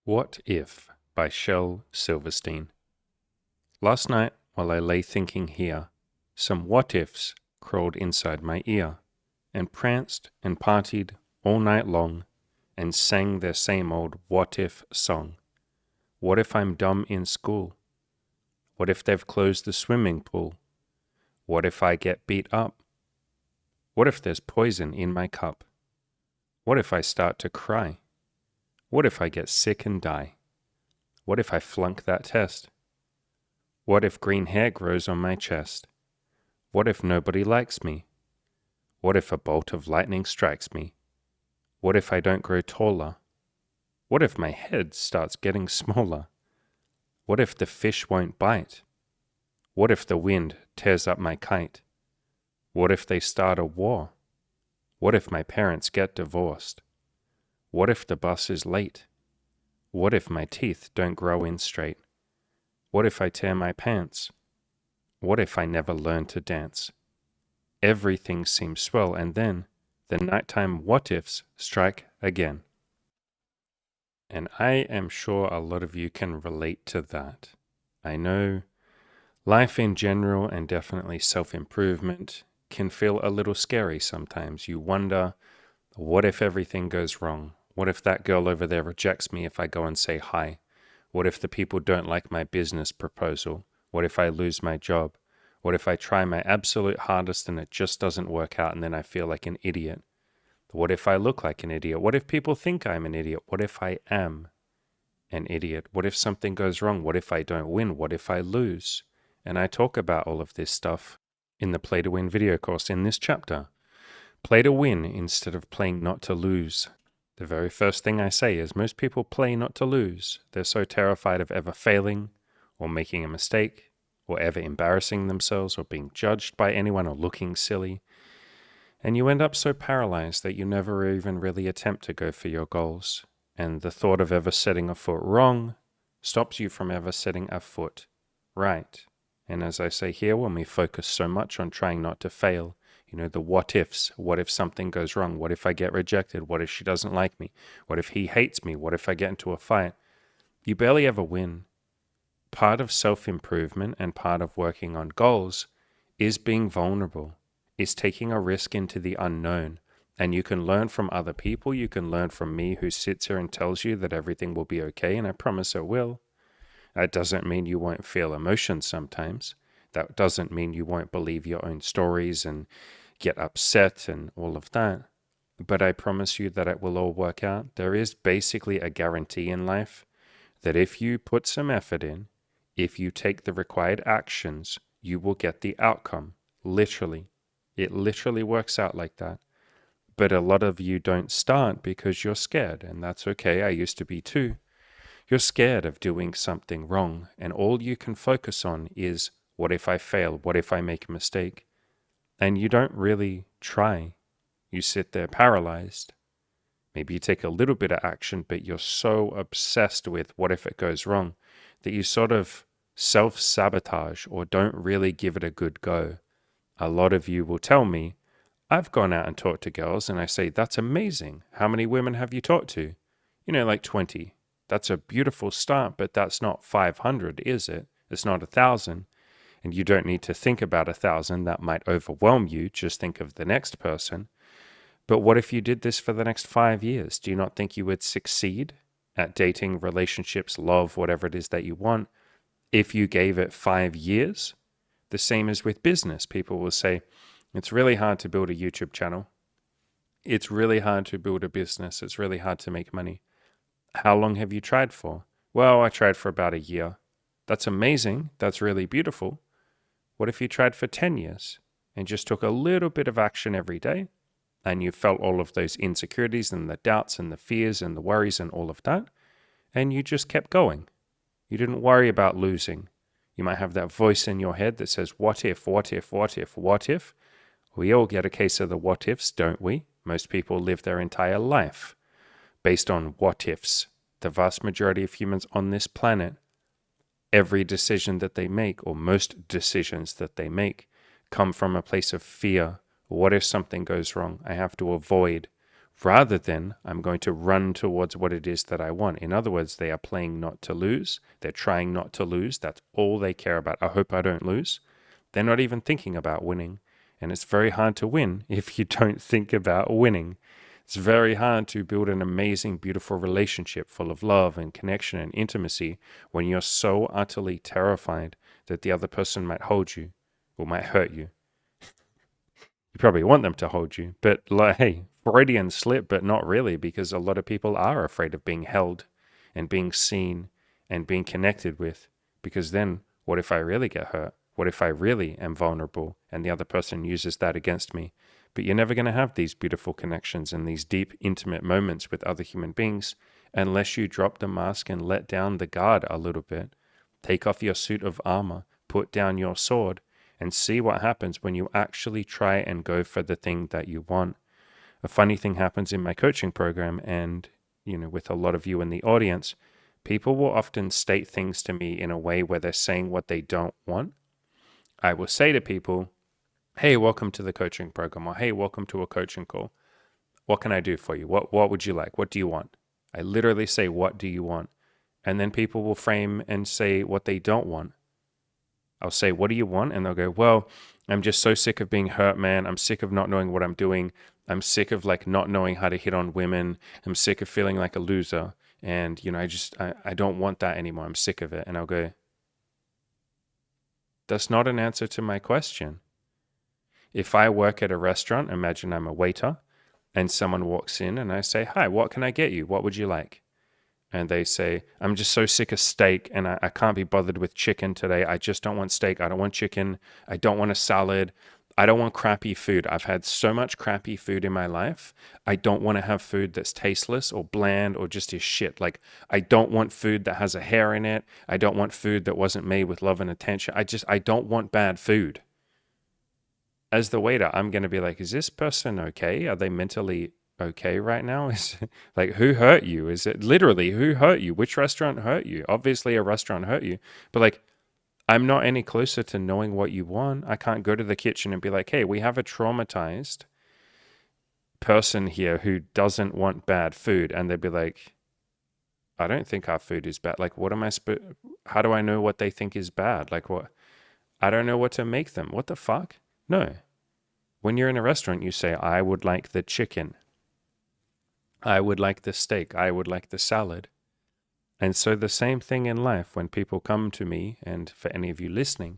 What If by Shel Silverstein. Last night, while I lay thinking here, some what ifs crawled inside my ear, and pranced and partied all night long, and sang their same old what if song. What if I'm dumb in school? What if they've closed the swimming pool? What if I get beat up? What if there's poison in my cup? What if I start to cry? What if I get sick and die? What if I flunk that test? What if green hair grows on my chest? What if nobody likes me? What if a bolt of lightning strikes me? What if I don't grow taller? What if my head starts getting smaller? What if the fish won't bite? What if the wind tears up my kite? What if they start a war? What if my parents get divorced? What if the bus is late? What if my teeth don't grow in straight? What if I tear my pants? What if I never learn to dance? Everything seems swell, and then the nighttime what-ifs strike again. And I am sure a lot of you can relate to that. I know life in general, and definitely self-improvement, can feel a little scary sometimes. You wonder, what if everything goes wrong? What if that girl over there rejects me if I go and say hi? What if the people don't like my business proposal? What if I lose my job? What if I try my absolute hardest and it just doesn't work out and then I feel like an idiot? What if I look like an idiot? What if people think I'm an idiot? What if I am an idiot? What if something goes wrong? What if I don't win? What if I lose? And I talk about all of this stuff in the Play to Win video course in this chapter. Play to win instead of playing not to lose. The very first thing I say is most people play not to lose. They're so terrified of ever failing or making a mistake or ever embarrassing themselves or being judged by anyone or looking silly. And you end up so paralyzed that you never even really attempt to go for your goals. And the thought of ever setting a foot wrong stops you from ever setting a foot right. And as I say here, when we focus so much on trying not to fail, the what ifs. What if something goes wrong? What if I get rejected? What if she doesn't like me? What if he hates me? What if I get into a fight? You barely ever win. Part of self-improvement and part of working on goals is being vulnerable, is taking a risk into the unknown. And you can learn from other people. You can learn from me who sits here and tells you that everything will be okay, and I promise it will. That doesn't mean you won't feel emotions sometimes. That doesn't mean you won't believe your own stories and get upset and all of that. But I promise you that it will all work out. There is basically a guarantee in life that if you put some effort in, if you take the required actions, you will get the outcome. Literally. It literally works out like that. But a lot of you don't start because you're scared, and that's okay. I used to be too. You're scared of doing something wrong, and all you can focus on is, what if I fail? What if I make a mistake? And you don't really try. You sit there paralyzed. Maybe you take a little bit of action, but you're so obsessed with what if it goes wrong that you sort of self-sabotage or don't really give it a good go. A lot of you will tell me, I've gone out and talked to girls, and I say, that's amazing. How many women have you talked to? Like 20. That's a beautiful start, but that's not 500, is it? It's not 1,000. And you don't need to think about 1,000. That might overwhelm you. Just think of the next person. But what if you did this for the next 5 years? Do you not think you would succeed at dating, relationships, love, whatever it is that you want, if you gave it 5 years? The same as with business. People will say, it's really hard to build a YouTube channel. It's really hard to build a business. It's really hard to make money. How long have you tried for? Well, I tried for about a year. That's amazing. That's really beautiful. What if you tried for 10 years and just took a little bit of action every day, and you felt all of those insecurities and the doubts and the fears and the worries and all of that, and you just kept going? You didn't worry about losing. You might have that voice in your head that says, what if, what if, what if, what if? We all get a case of the what ifs, don't we? Most people live their entire life based on what ifs. The vast majority of humans on this planet, every decision that they make, or most decisions that they make, come from a place of fear. What if something goes wrong? I have to avoid rather than I'm going to run towards what it is that I want. In other words, they are playing not to lose. They're trying not to lose. That's all they care about. I hope I don't lose. They're not even thinking about winning. And it's very hard to win if you don't think about winning. It's very hard to build an amazing, beautiful relationship full of love and connection and intimacy when you're so utterly terrified that the other person might hold you or might hurt you. You probably want them to hold you, but like, hey, Freudian slip, but not really, because a lot of people are afraid of being held and being seen and being connected with, because then what if I really get hurt? What if I really am vulnerable and the other person uses that against me? But you're never going to have these beautiful connections and these deep, intimate moments with other human beings unless you drop the mask and let down the guard a little bit. Take off your suit of armor, put down your sword, and see what happens when you actually try and go for the thing that you want. A funny thing happens in my coaching program, and with a lot of you in the audience, people will often state things to me in a way where they're saying what they don't want. I will say to people, hey, welcome to the coaching program, or hey, welcome to a coaching call. What can I do for you? What would you like? What do you want? I literally say, what do you want? And then people will frame and say what they don't want. I'll say, what do you want? And they'll go, well, I'm just so sick of being hurt, man. I'm sick of not knowing what I'm doing. I'm sick of not knowing how to hit on women. I'm sick of feeling like a loser. And, I don't want that anymore. I'm sick of it. And I'll go, that's not an answer to my question. If I work at a restaurant, imagine I'm a waiter, and someone walks in and I say, hi, what can I get you? What would you like? And they say, I'm just so sick of steak and I can't be bothered with chicken today. I just don't want steak. I don't want chicken. I don't want a salad. I don't want crappy food. I've had so much crappy food in my life. I don't want to have food that's tasteless or bland or just is shit. I don't want food that has a hair in it. I don't want food that wasn't made with love and attention. I don't want bad food. As the waiter, I'm going to be like, is this person okay? Are they mentally okay right now? Is who hurt you? Is it literally who hurt you? Which restaurant hurt you? Obviously a restaurant hurt you, but I'm not any closer to knowing what you want. I can't go to the kitchen and be like, hey, we have a traumatized person here who doesn't want bad food. And they'd be like, I don't think our food is bad. What am I how do I know what they think is bad? What? I don't know what to make them. What the fuck? No. When you're in a restaurant, you say, I would like the chicken. I would like the steak. I would like the salad. And so the same thing in life when people come to me, and for any of you listening,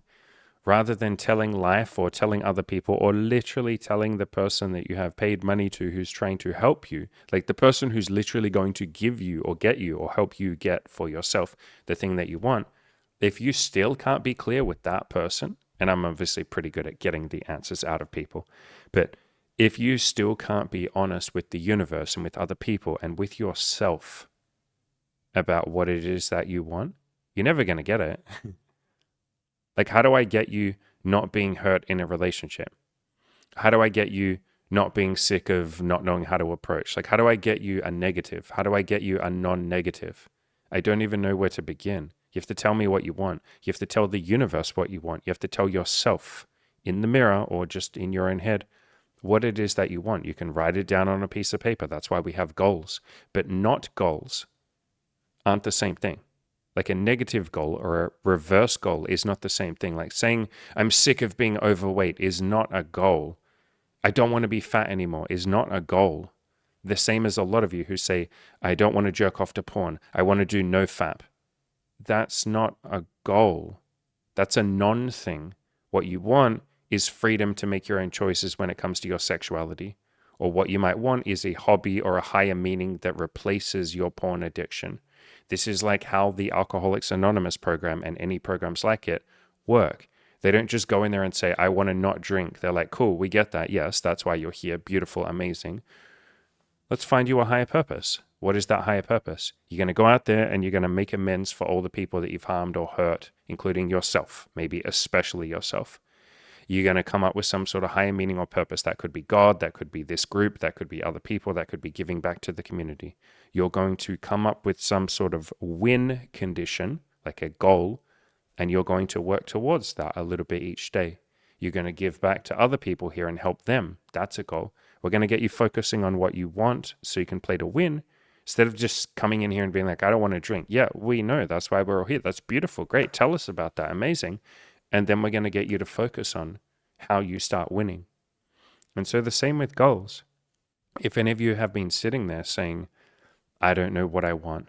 rather than telling life or telling other people or literally telling the person that you have paid money to who's trying to help you, the person who's literally going to give you or get you or help you get for yourself the thing that you want, if you still can't be clear with that person, and I'm obviously pretty good at getting the answers out of people, but if you still can't be honest with the universe and with other people and with yourself about what it is that you want, you're never going to get it. How do I get you not being hurt in a relationship? How do I get you not being sick of not knowing how to approach? How do I get you a negative? How do I get you a non-negative? I don't even know where to begin. You have to tell me what you want. You have to tell the universe what you want. You have to tell yourself in the mirror or just in your own head what it is that you want. You can write it down on a piece of paper. That's why we have goals. But not goals aren't the same thing. A negative goal or a reverse goal is not the same thing. Saying I'm sick of being overweight is not a goal. I don't want to be fat anymore is not a goal. The same as a lot of you who say, I don't want to jerk off to porn. I want to do no fap. That's not a goal. That's a non-thing. What you want is freedom to make your own choices when it comes to your sexuality. Or what you might want is a hobby or a higher meaning that replaces your porn addiction. This is how the Alcoholics Anonymous program and any programs like it work. They don't just go in there and say, I want to not drink. They're like, cool, we get that. Yes, that's why you're here. Beautiful, amazing. Let's find you a higher purpose. What is that higher purpose? You're going to go out there and you're going to make amends for all the people that you've harmed or hurt, including yourself, maybe especially yourself. You're going to come up with some sort of higher meaning or purpose. That could be God, that could be this group, that could be other people, that could be giving back to the community. You're going to come up with some sort of win condition, like a goal, and you're going to work towards that a little bit each day. You're going to give back to other people here and help them. That's a goal. We're going to get you focusing on what you want so you can play to win, instead of just coming in here and being like, I don't want to drink. Yeah, we know. That's why we're all here. That's beautiful. Great. Tell us about that. Amazing. And then we're going to get you to focus on how you start winning. And so the same with goals. If any of you have been sitting there saying, I don't know what I want,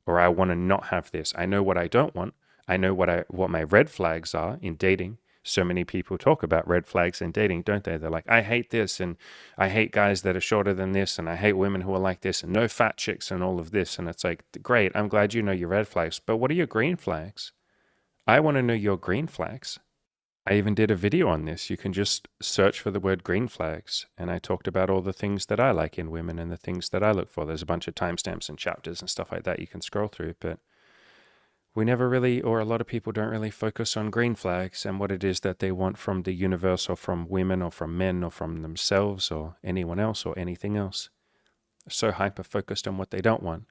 or I want to not have this. I know what I don't want. I know what my red flags are in dating. So many people talk about red flags in dating, don't they? They're like, I hate this, and I hate guys that are shorter than this, and I hate women who are like this, and no fat chicks, and all of this. And it's like, great, I'm glad you know your red flags, but what are your green flags? I want to know your green flags. I even did a video on this. You can just search for the word green flags. And I talked about all the things that I like in women and the things that I look for. There's a bunch of timestamps and chapters and stuff like that you can scroll through. But we never really, or a lot of people don't really focus on green flags and what it is that they want from the universe or from women or from men or from themselves or anyone else or anything else. So hyper focused on what they don't want.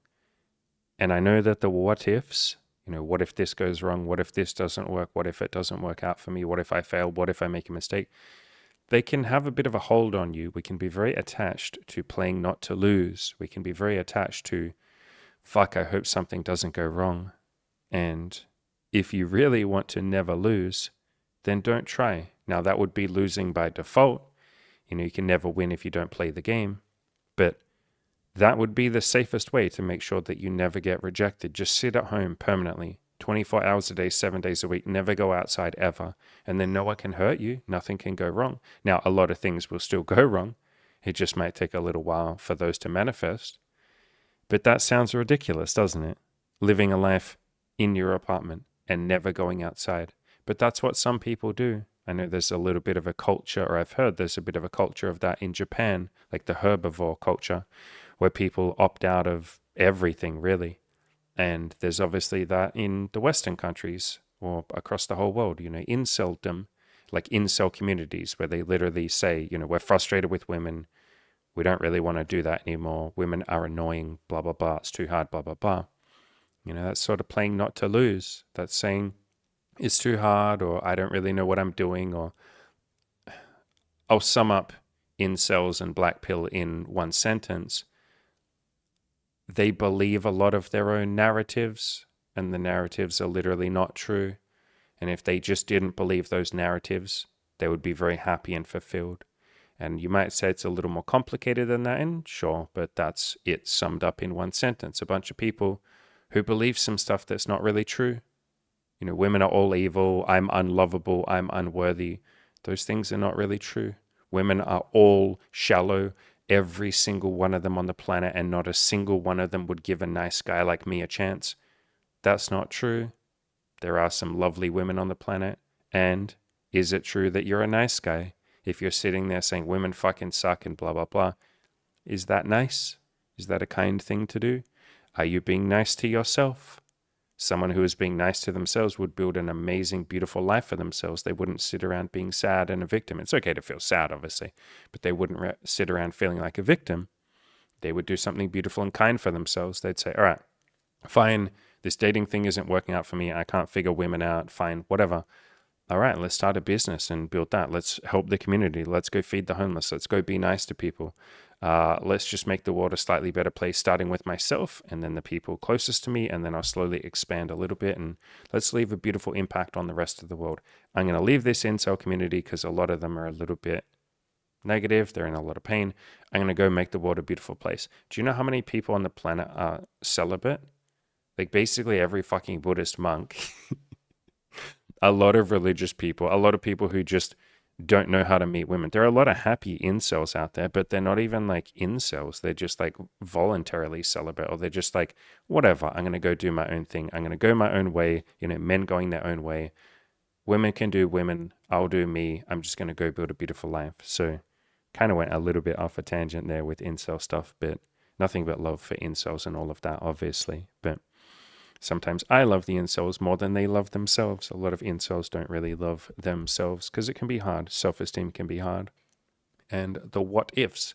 And I know that the what ifs, what if this goes wrong? What if this doesn't work? What if it doesn't work out for me? What if I fail? What if I make a mistake? They can have a bit of a hold on you. We can be very attached to playing not to lose. We can be very attached to, fuck, I hope something doesn't go wrong. And if you really want to never lose, then don't try. Now, that would be losing by default. You can never win if you don't play the game. But that would be the safest way to make sure that you never get rejected. Just sit at home permanently, 24 hours a day, 7 days a week, never go outside ever. And then no one can hurt you. Nothing can go wrong. Now, a lot of things will still go wrong. It just might take a little while for those to manifest. But that sounds ridiculous, doesn't it? Living a life in your apartment and never going outside. But that's what some people do. I know there's a little bit of a culture, or I've heard there's a bit of a culture of that in Japan, like the herbivore culture, where people opt out of everything, really. And there's obviously that in the Western countries or across the whole world, inceldom, like incel communities where they literally say, we're frustrated with women. We don't really want to do that anymore. Women are annoying, blah, blah, blah. It's too hard, blah, blah, blah. That's sort of playing not to lose. That's saying it's too hard, or I don't really know what I'm doing, or I'll sum up incels and black pill in one sentence. They believe a lot of their own narratives, and the narratives are literally not true. And if they just didn't believe those narratives, they would be very happy and fulfilled. And you might say it's a little more complicated than that, and sure, but that's it summed up in one sentence. A bunch of people who believe some stuff that's not really true. Women are all evil, I'm unlovable, I'm unworthy. Those things are not really true. Women are all shallow, every single one of them on the planet, and not a single one of them would give a nice guy like me a chance. That's not true. There are some lovely women on the planet. And is it true that you're a nice guy? If you're sitting there saying women fucking suck and blah, blah, blah, is that nice? Is that a kind thing to do? Are you being nice to yourself? Someone who is being nice to themselves would build an amazing, beautiful life for themselves. They wouldn't sit around being sad and a victim. It's okay to feel sad, obviously, but they wouldn't sit around feeling like a victim. They would do something beautiful and kind for themselves. They'd say, all right, fine, this dating thing isn't working out for me. I can't figure women out. Fine, whatever. All right, let's start a business and build that. Let's help the community. Let's go feed the homeless. Let's go be nice to people. Let's just make the world a slightly better place, starting with myself and then the people closest to me. And then I'll slowly expand a little bit, and let's leave a beautiful impact on the rest of the world. I'm going to leave this incel community because a lot of them are a little bit negative. They're in a lot of pain. I'm going to go make the world a beautiful place. Do you know how many people on the planet are celibate? Like basically every fucking Buddhist monk. A lot of religious people, a lot of people who just don't know how to meet women. There are a lot of happy incels out there, but they're not even like incels. They're just like voluntarily celibate, or they're just like, whatever, I'm going to go do my own thing. I'm going to go my own way, men going their own way. Women can do women. I'll do me. I'm just going to go build a beautiful life. So kind of went a little bit off a tangent there with incel stuff, but nothing but love for incels and all of that, obviously. But sometimes I love the incels more than they love themselves. A lot of incels don't really love themselves because it can be hard. Self-esteem can be hard. And the what ifs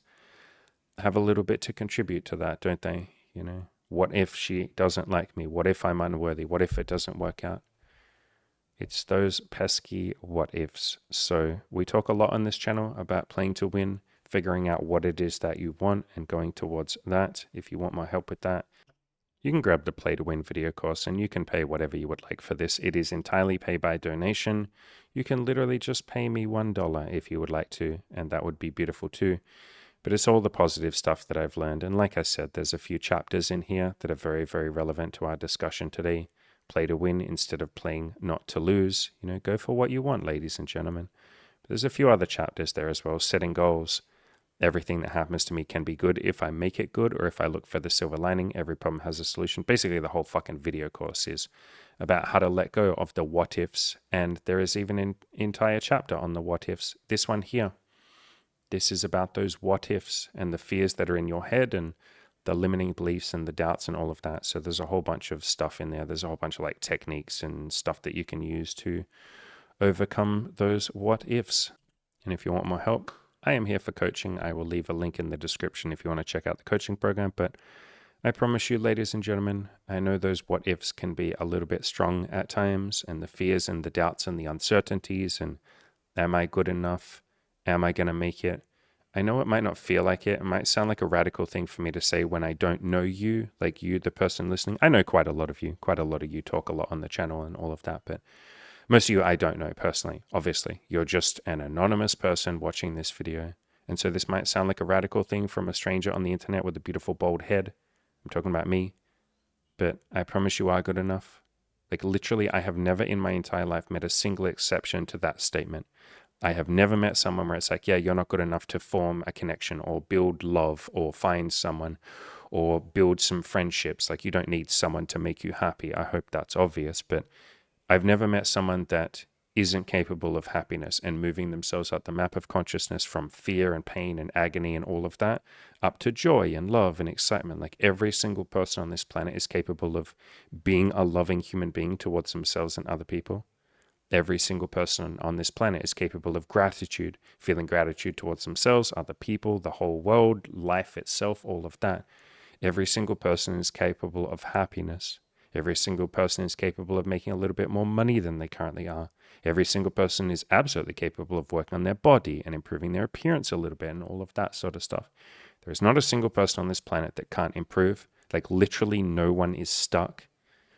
have a little bit to contribute to that, don't they? What if she doesn't like me? What if I'm unworthy? What if it doesn't work out? It's those pesky what ifs. So we talk a lot on this channel about playing to win, figuring out what it is that you want and going towards that. If you want my help with that, you can grab the Play to Win video course and you can pay whatever you would like for this. It is entirely pay by donation. You can literally just pay me $1 if you would like to, and that would be beautiful too. But it's all the positive stuff that I've learned. And like I said, there's a few chapters in here that are very, very relevant to our discussion today. Play to win instead of playing not to lose. Go for what you want, ladies and gentlemen. But there's a few other chapters there as well. Setting goals. Everything that happens to me can be good if I make it good, or if I look for the silver lining. Every problem has a solution. Basically, the whole fucking video course is about how to let go of the what ifs. And there is even an entire chapter on the what ifs. This one here. This is about those what ifs and the fears that are in your head and the limiting beliefs and the doubts and all of that. So there's a whole bunch of stuff in there. There's a whole bunch of like techniques and stuff that you can use to overcome those what ifs. And if you want more help, I am here for coaching. I will leave a link in the description if you want to check out the coaching program. But I promise you, ladies and gentlemen, I know those what ifs can be a little bit strong at times, and the fears and the doubts and the uncertainties and am I good enough? Am I going to make it? I know it might not feel like it. It might sound like a radical thing for me to say when I don't know you, like you, the person listening. I know quite a lot of you. Quite a lot of you talk a lot on the channel and all of that. But most of you I don't know personally, obviously. You're just an anonymous person watching this video. And so this might sound like a radical thing from a stranger on the internet with a beautiful bald head. I'm talking about me. But I promise you are good enough. Like literally, I have never in my entire life met a single exception to that statement. I have never met someone where it's like, yeah, you're not good enough to form a connection or build love or find someone or build some friendships. Like you don't need someone to make you happy. I hope that's obvious. But I've never met someone that isn't capable of happiness and moving themselves up the map of consciousness from fear and pain and agony and all of that up to joy and love and excitement. Like every single person on this planet is capable of being a loving human being towards themselves and other people. Every single person on this planet is capable of gratitude, feeling gratitude towards themselves, other people, the whole world, life itself, all of that. Every single person is capable of happiness. Every single person is capable of making a little bit more money than they currently are. Every single person is absolutely capable of working on their body and improving their appearance a little bit and all of that sort of stuff. There is not a single person on this planet that can't improve. Like literally no one is stuck.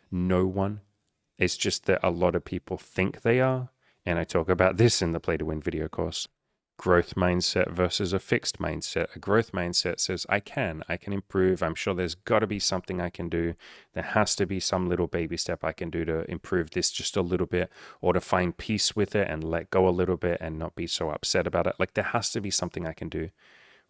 No one. It's just that a lot of people think they are. And I talk about this in the Play to Win video course. Growth mindset versus a fixed mindset. A growth mindset says, I can improve. I'm sure there's got to be something I can do. There has to be some little baby step I can do to improve this just a little bit, or to find peace with it and let go a little bit and not be so upset about it. Like there has to be something I can do.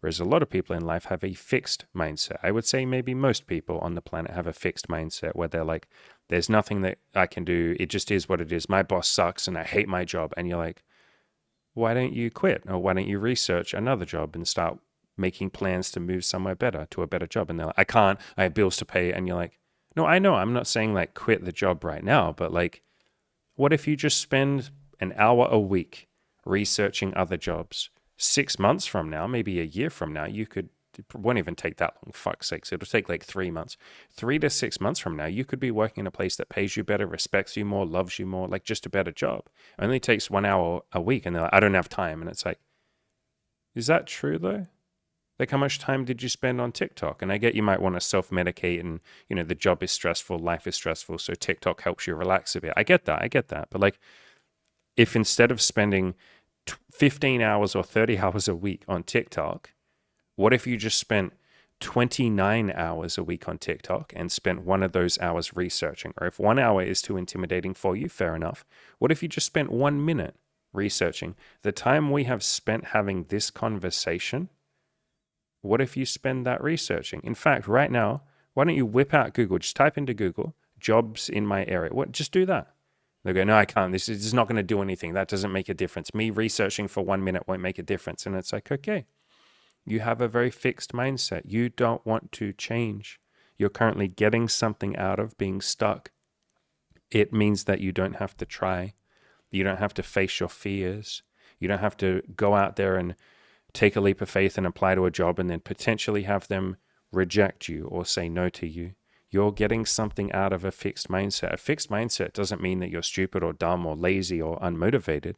Whereas a lot of people in life have a fixed mindset. I would say maybe most people on the planet have a fixed mindset where they're like, there's nothing that I can do. It just is what it is. My boss sucks and I hate my job. And you're like, why don't you quit? Or why don't you research another job and start making plans to move somewhere better, to a better job? And they're like, I can't, I have bills to pay. And you're like, no, I know. I'm not saying like quit the job right now, but like, what if you just spend an hour a week researching other jobs? 6 months from now, maybe a year from now, it won't even take that long, fuck's sakes. It'll take like 3 months. 3 to 6 months from now, you could be working in a place that pays you better, respects you more, loves you more, like just a better job. It only takes 1 hour a week, and they're like, I don't have time. And it's like, is that true though? Like how much time did you spend on TikTok? And I get you might want to self-medicate and, the job is stressful, life is stressful, so TikTok helps you relax a bit. I get that. But like, if instead of spending 15 hours or 30 hours a week on TikTok, what if you just spent 29 hours a week on TikTok and spent one of those hours researching? Or if 1 hour is too intimidating for you, fair enough. What if you just spent 1 minute researching? The time we have spent having this conversation, what if you spend that researching? In fact, right now, why don't you whip out Google, just type into Google, jobs in my area. Just do that. They go, no, I can't. This is not going to do anything. That doesn't make a difference. Me researching for 1 minute won't make a difference. And it's like, okay, you have a very fixed mindset. You don't want to change. You're currently getting something out of being stuck. It means that you don't have to try. You don't have to face your fears. You don't have to go out there and take a leap of faith and apply to a job and then potentially have them reject you or say no to you. You're getting something out of a fixed mindset. A fixed mindset doesn't mean that you're stupid or dumb or lazy or unmotivated.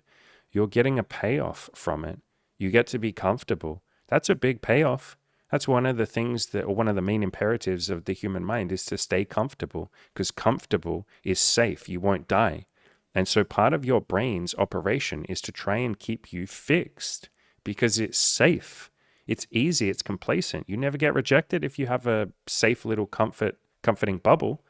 You're getting a payoff from it. You get to be comfortable. That's a big payoff. That's one of the things that, or one of the main imperatives of the human mind is to stay comfortable, because comfortable is safe. You won't die. And so part of your brain's operation is to try and keep you fixed because it's safe. It's easy. It's complacent. You never get rejected if you have a safe little comforting bubble.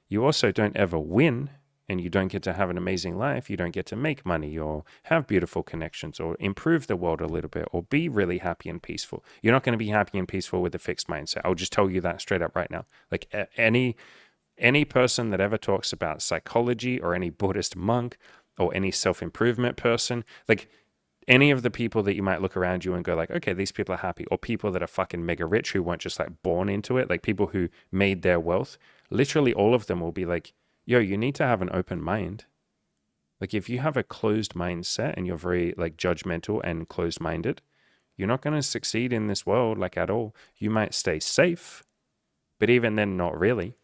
You also don't ever win, and you don't get to have an amazing life. You don't get to make money or have beautiful connections or improve the world a little bit or be really happy and peaceful. You're not going to be happy and peaceful with a fixed mindset. I'll just tell you that straight up right now. Like any person that ever talks about psychology or any Buddhist monk or any self-improvement person, like any of the people that you might look around you and go like, okay, these people are happy, or people that are fucking mega rich who weren't just like born into it, like people who made their wealth, literally all of them will be like, yo, you need to have an open mind. Like if you have a closed mindset and you're very like judgmental and closed-minded, you're not going to succeed in this world like at all. You might stay safe, but even then, not really.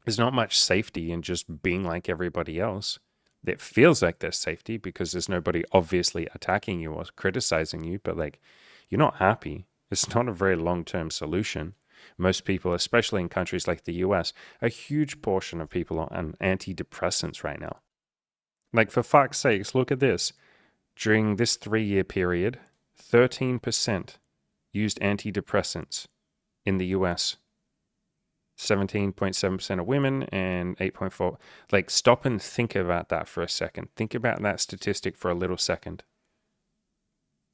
There's not much safety in just being like everybody else. It feels like there's safety because there's nobody obviously attacking you or criticizing you, but like you're not happy. It's not a very long-term solution. Most people, especially in countries like the US, a huge portion of people are on antidepressants right now. Like for fuck's sakes, look at this. During this 3-year period, 13% used antidepressants in the US. 17.7% of women and 8.4. Like, stop and think about that for a second. Think about that statistic for a little second.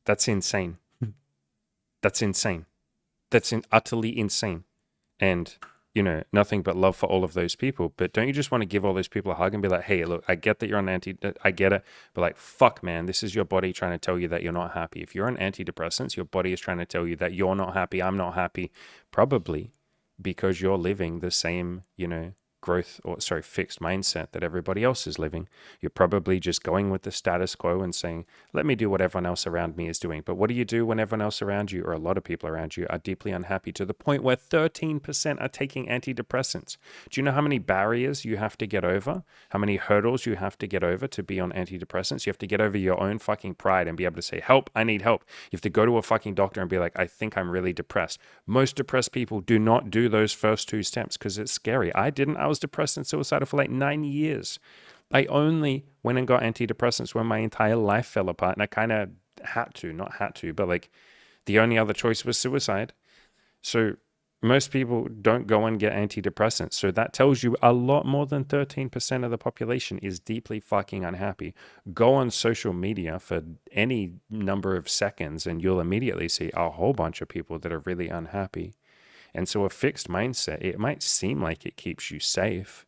That's insane. That's insane. That's utterly insane. And, you know, nothing but love for all of those people. But don't you just want to give all those people a hug and be like, hey, look, I get that you're on I get it. But like, fuck, man, this is your body trying to tell you that you're not happy. If you're on antidepressants, your body is trying to tell you that you're not happy, I'm not happy. Probably because you're living the same, fixed mindset that everybody else is living. You're probably just going with the status quo and saying, let me do what everyone else around me is doing. But what do you do when everyone else around you, or a lot of people around you, are deeply unhappy to the point where 13% are taking antidepressants? Do you know how many barriers you have to get over? How many hurdles you have to get over to be on antidepressants? You have to get over your own fucking pride and be able to say, help, I need help. You have to go to a fucking doctor and be like, I think I'm really depressed. Most depressed people do not do those first two steps because it's scary. I didn't. I was depressed and suicidal for like 9 years. I only went and got antidepressants when my entire life fell apart, and I kind of not had to, but like the only other choice was suicide. So most people don't go and get antidepressants. So that tells you a lot more than 13% of the population is deeply fucking unhappy. Go on social media for any number of seconds and you'll immediately see a whole bunch of people that are really unhappy. And so a fixed mindset, it might seem like it keeps you safe,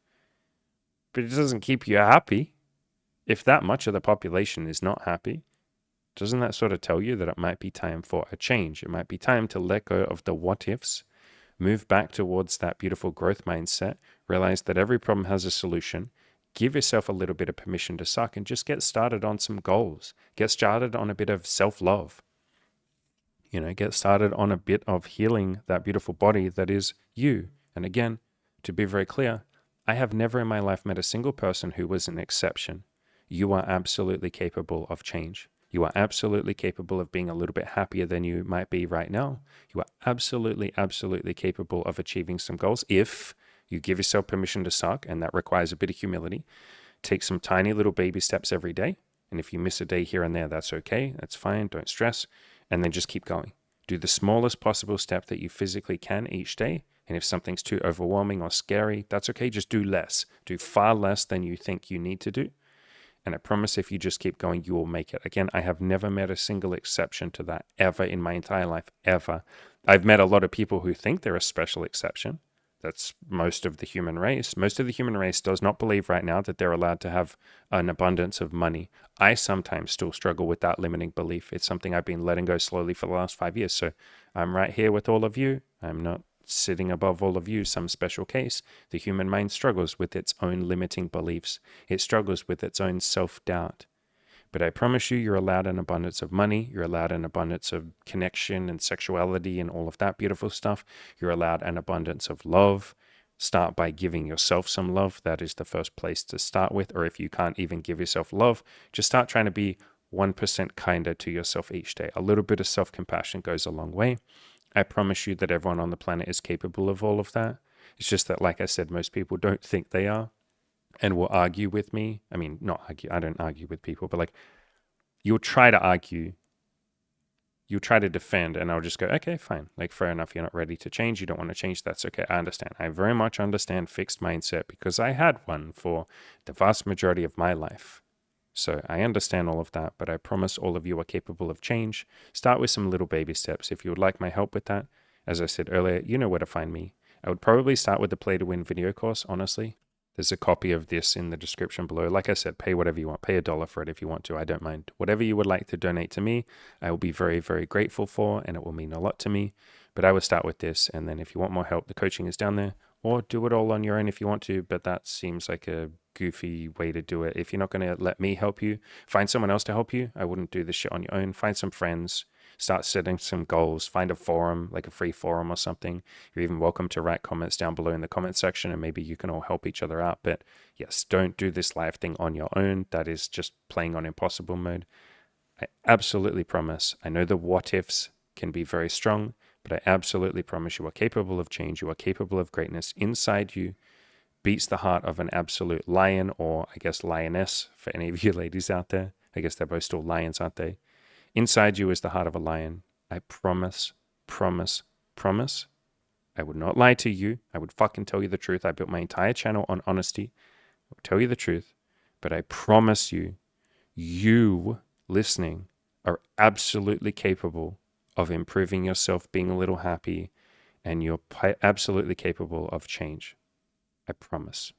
but it doesn't keep you happy. If that much of the population is not happy, doesn't that sort of tell you that it might be time for a change? It might be time to let go of the what ifs, move back towards that beautiful growth mindset, realize that every problem has a solution, give yourself a little bit of permission to suck, and just get started on some goals. Get started on a bit of self-love. Get started on a bit of healing that beautiful body that is you. And again, to be very clear, I have never in my life met a single person who was an exception. You are absolutely capable of change. You are absolutely capable of being a little bit happier than you might be right now. You are absolutely, absolutely capable of achieving some goals if you give yourself permission to suck, and that requires a bit of humility. Take some tiny little baby steps every day. And if you miss a day here and there, that's okay. That's fine. Don't stress. And then just keep going. Do the smallest possible step that you physically can each day. And if something's too overwhelming or scary, that's okay. Just do less. Do far less than you think you need to do. And I promise if you just keep going, you will make it. Again, I have never met a single exception to that ever in my entire life, ever. I've met a lot of people who think they're a special exception. That's most of the human race. Most of the human race does not believe right now that they're allowed to have an abundance of money. I sometimes still struggle with that limiting belief. It's something I've been letting go slowly for the last 5 years. So I'm right here with all of you. I'm not sitting above all of you, some special case. The human mind struggles with its own limiting beliefs. It struggles with its own self-doubt. But I promise you, you're allowed an abundance of money. You're allowed an abundance of connection and sexuality and all of that beautiful stuff. You're allowed an abundance of love. Start by giving yourself some love. That is the first place to start with. Or if you can't even give yourself love, just start trying to be 1% kinder to yourself each day. A little bit of self-compassion goes a long way. I promise you that everyone on the planet is capable of all of that. It's just that, like I said, most people don't think they are and will argue with me. I mean, not argue. I don't argue with people, but like you'll try to argue, you'll try to defend, and I'll just go, okay, fine. Like, fair enough. You're not ready to change. You don't want to change. That's okay. I understand. I very much understand fixed mindset because I had one for the vast majority of my life. So I understand all of that, but I promise all of you are capable of change. Start with some little baby steps. If you would like my help with that, as I said earlier, you know where to find me. I would probably start with the Play to Win video course, honestly. There's a copy of this in the description below. Like I said, pay whatever you want. Pay $1 for it if you want to. I don't mind. Whatever you would like to donate to me, I will be very, very grateful for, and it will mean a lot to me. But I would start with this, and then if you want more help, the coaching is down there. Or do it all on your own if you want to, but that seems like a goofy way to do it. If you're not going to let me help you, find someone else to help you. I wouldn't do this shit on your own. Find some friends, start setting some goals, find a forum, like a free forum or something. You're even welcome to write comments down below in the comment section, and maybe you can all help each other out. But yes, don't do this live thing on your own. That is just playing on impossible mode. I absolutely promise. I know the what ifs can be very strong, but I absolutely promise you are capable of change. You are capable of greatness. Inside you beats the heart of an absolute lion, or I guess lioness for any of you ladies out there. I guess they're both still lions, aren't they? Inside you is the heart of a lion. I promise, promise, promise. I would not lie to you. I would fucking tell you the truth. I built my entire channel on honesty. I would tell you the truth. But I promise you, you listening are absolutely capable of improving yourself, being a little happy, and you're absolutely capable of change. I promise.